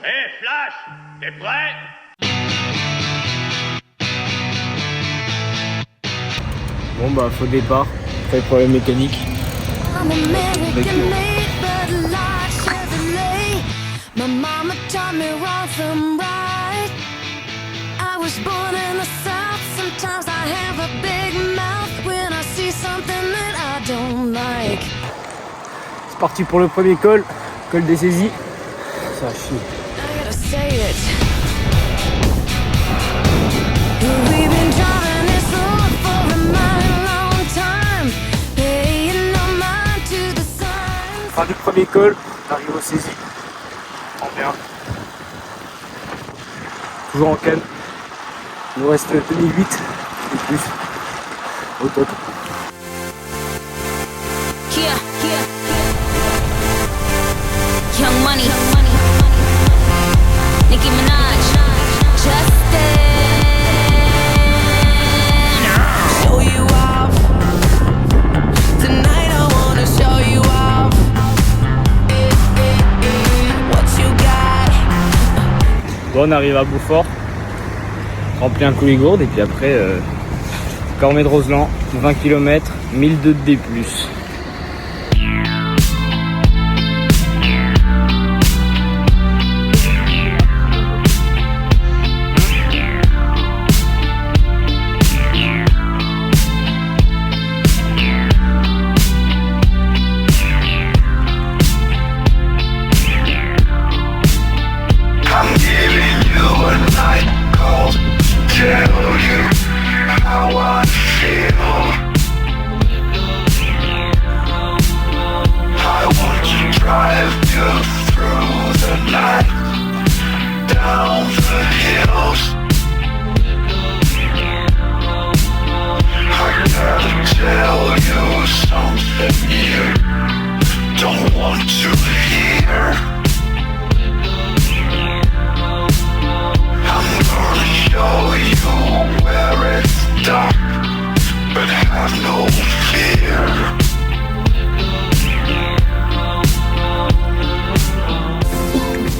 Hé, Flash, t'es prêt? Bon bah faux départ, pas de problème mécanique. I'm American made, but like Chevrolet. My mama taught me wrong from right. I was born in the South. Sometimes I have a big mouth when I see something that I don't like. C'est parti pour le premier col des saisies. Ça chie. I gotta say it. We've been driving this road for a mighty long time, paying no mind to the signs. Fin du premier col, on arrive aux saisies. En bien. Toujours en canne. Il nous reste 2008 et plus au top. Kia. Young Money. Nicki Minaj. Justin. Show you off. Tonight I wanna show you off. What you got? Bon, on arrive à Beaufort. Rempli un coulis-gourde et puis après Cormet de Roseland, 20 km, 1002 de D+.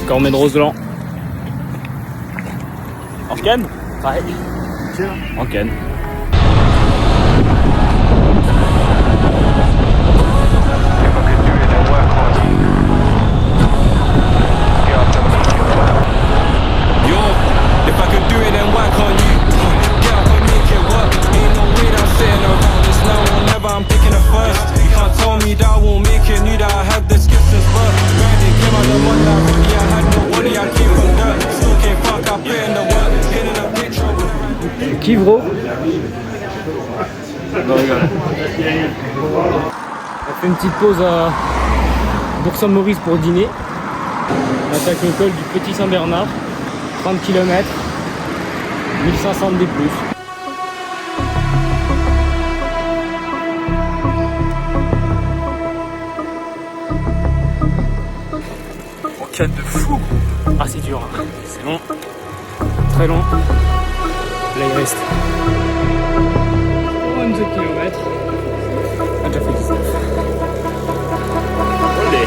Cormet de Roseland. En canne? Ouais. En canne. Qui bro? Non, rigole. On fait une petite pause à Bourg-Saint-Maurice pour dîner. On attaque le col du Petit Saint-Bernard, 30 km, 1500 de D+. En canne de fou. Ah c'est dur, hein. C'est long, très long. Là il reste 22 km. On a déjà fait 19. Olé.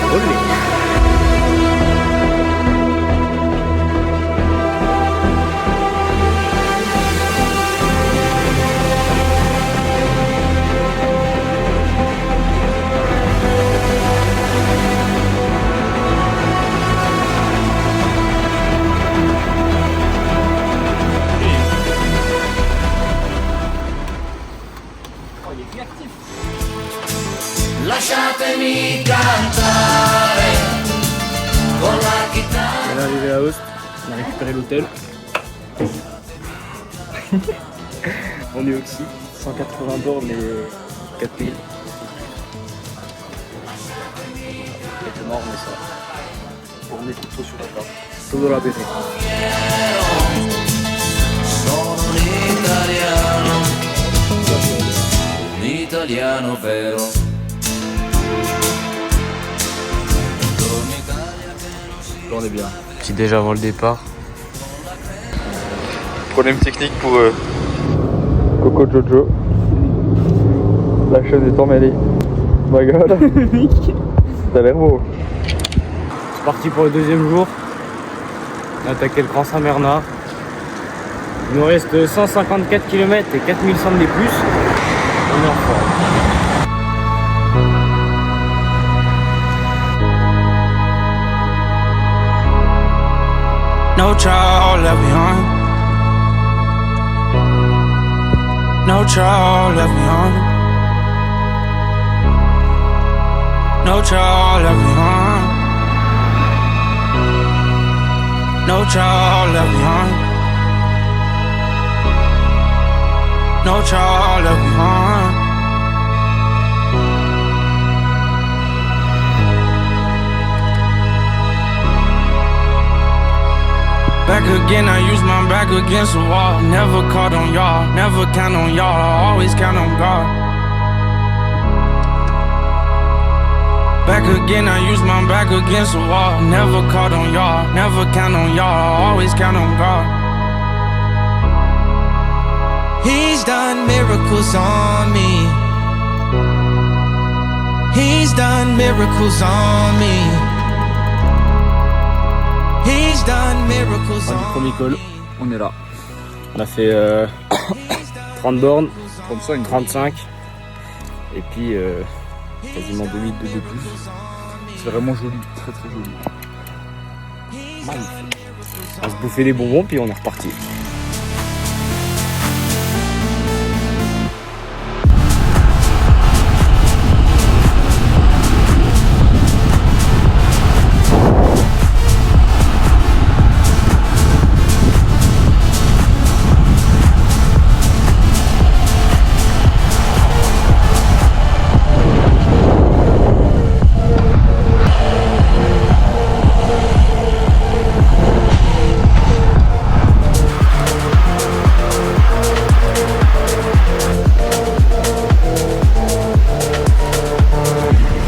Lasciatemi cantare con la chitarra. On est arrivé à Aoste, on a récupéré l'hôtel. On est oxy, 180 bornes et 4000. C'est mort mais ça. On met tout sur la table. Tout dans la BD. Un italiano vero. Là on est bien. Petit déj avant le départ. Problème technique pour Coco Jojo. La chaîne est emmêlée. My god. Ça a l'air beau. C'est parti pour le deuxième jour. On a attaqué le Grand Saint-Bernard. Il nous reste 154 km et 4100 de plus. On est en forme. No trial left behind. No trial left behind. No trial left behind. No trial left behind. No trial left behind. Back again, I use my back against the wall. Never caught on y'all, never count on y'all, I always count on God. Back again, I use my back against the wall. Never caught on y'all, never count on y'all, I always count on God. He's done miracles on me. He's done miracles on me. He's done miracles Du premier col, On est là. on a fait 30 bornes, 35. 35 et puis quasiment 2 litres de plus. C'est vraiment joli, très très joli. Magnifique. On se bouffait des bonbons puis on est reparti.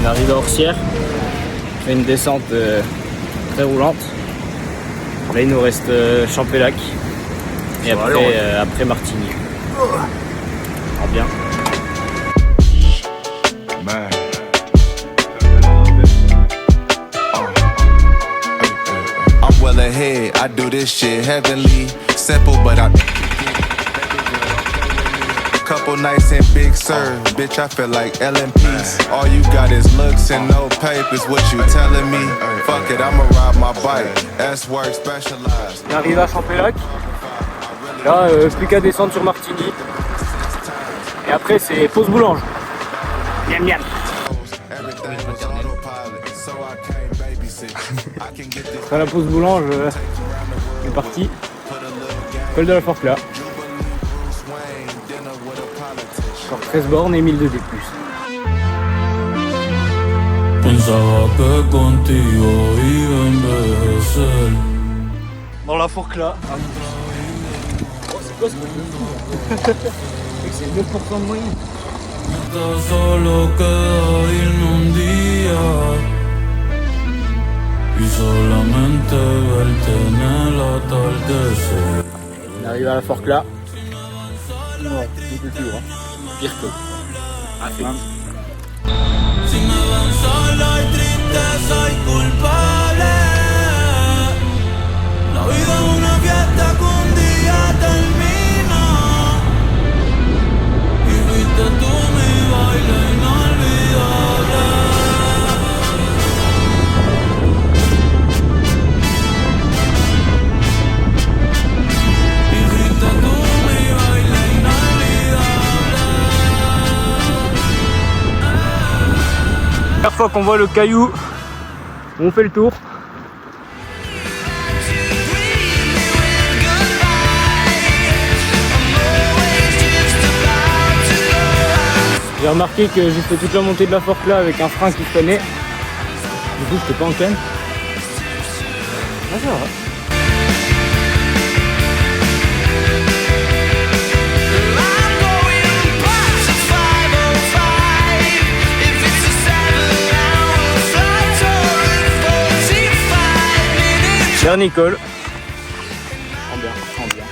Arrivé à Orsières, on fait une descente très roulante. Là il nous reste Champélac et après Martigny. Ah bien. I'm well ahead, I do this shit heavenly, simple but I couple nights in Big Sur, bitch I feel like LMPs. All you got is looks and no papers, what you telling me? Fuck it, I'ma ride my bike, that's work specialized. On arrive à Champélac. Là plus qu'à descendre sur Martigny. Et après c'est pause boulange. Miam miam. Après la pause boulange, on est parti. Col de la Forclaz. Encore 13 bornes et 1002 de plus. Pensaba que contigo iba a envejecer. Dans la Forclaz. Oh, c'est quoi ce truc? C'est 9% de moyenne. Esto solo queda irnos un día y solamente verte en el atardecer. On arrive à la Forclaz. Pire que. Ah, c'est Si me ven solo hay tristeza y culpable. La vida es una fiesta que un día termina. Y fuiste tú mi baile inolvidable. Y fuiste tú mi baile inolvidable. Chaque fois qu'on voit le caillou, on fait le tour. J'ai remarqué que j'ai fait toute la montée de la Forclaz avec un frein qui freinait. Du coup, j'étais pas en canne. Ah, ça va. Dernier col. En bien, en bien.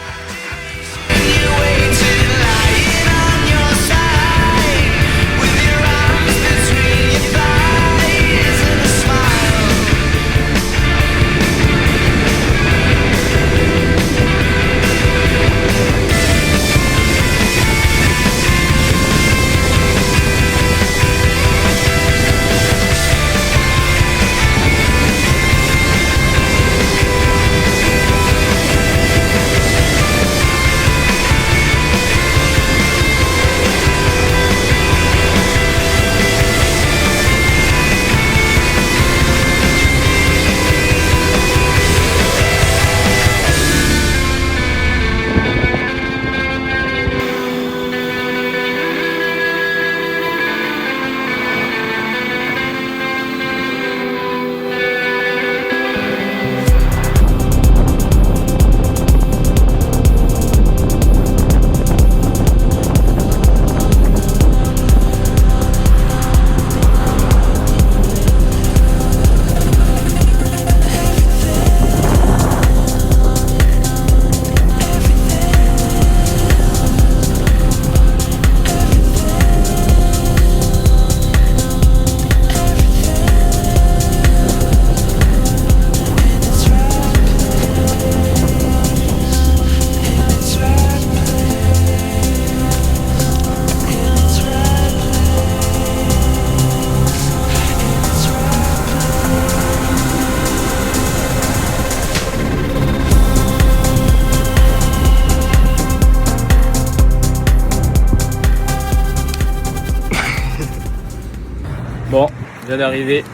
vient d'arriver.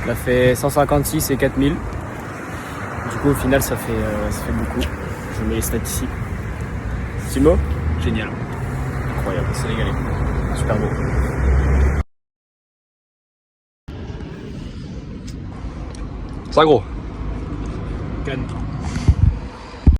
Il a fait 156 et 4000. Du coup, au final, ça fait beaucoup. Je mets les stats ici. Simo, génial. Incroyable, c'est régalé. Super beau. Ça gros. Cannes.